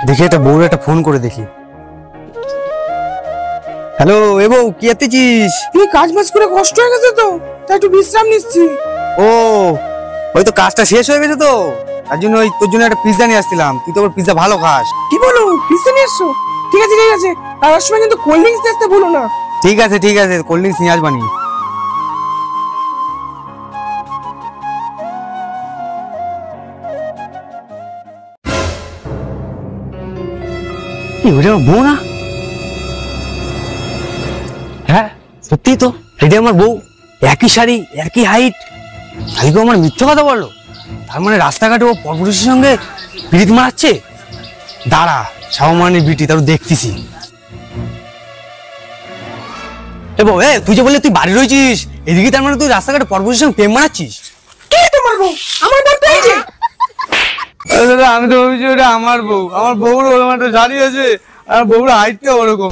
দেখি একটা বউর একটা ফোন করে দেখি। হ্যালো এ বউ, কি এতেছিস? তুই কাজ বাজ করে কষ্ট হয়ে গেছে তো, তাই একটু বিশ্রাম নিচ্ছি। ও ওই তো কাজটা শেষ হয়ে গেছে তো, তার জন্য ওই তোর জন্য একটা পিৎজা নিয়ে আসছিলাম। তুই তো আবার পিৎজা ভালো খাস। কি বলো, পিসে নিয়ে এসছো? ঠিক আছে ঠিক আছে, আর সময় কিন্তু কোল্ড ড্রিঙ্কস আসতে ভুলো না। ঠিক আছে ঠিক আছে, কোল্ড ড্রিঙ্কস নিয়ে আসবানি। ওটা আমার বউ না? হ্যাঁ সত্যি তো, এটা আমার বউ। একই শাড়ি, একই হাইট। তাই আমার মিথ্যে কথা বললো? তার মানে রাস্তাঘাটে ও পরপুরুষের সঙ্গে পিড়িত মারাচ্ছে। দাঁড়া, সাবমানের বিটি, তার দেখতেছি। এ বউ, তুই যে বললি তুই বাড়ি রয়েছিস, এদিকে তার মানে তুই রাস্তাঘাটে পরপুরুষের সঙ্গে প্রেম মারাচ্ছিস? কে তোমার বউ? আমার বউ তো এই যে। দাদা আমি তো ভাবছি ওটা আমার বউ। আমার বউর ওরকম একটা শাড়ি আছে, আর বউর হাইটটা ওরকম।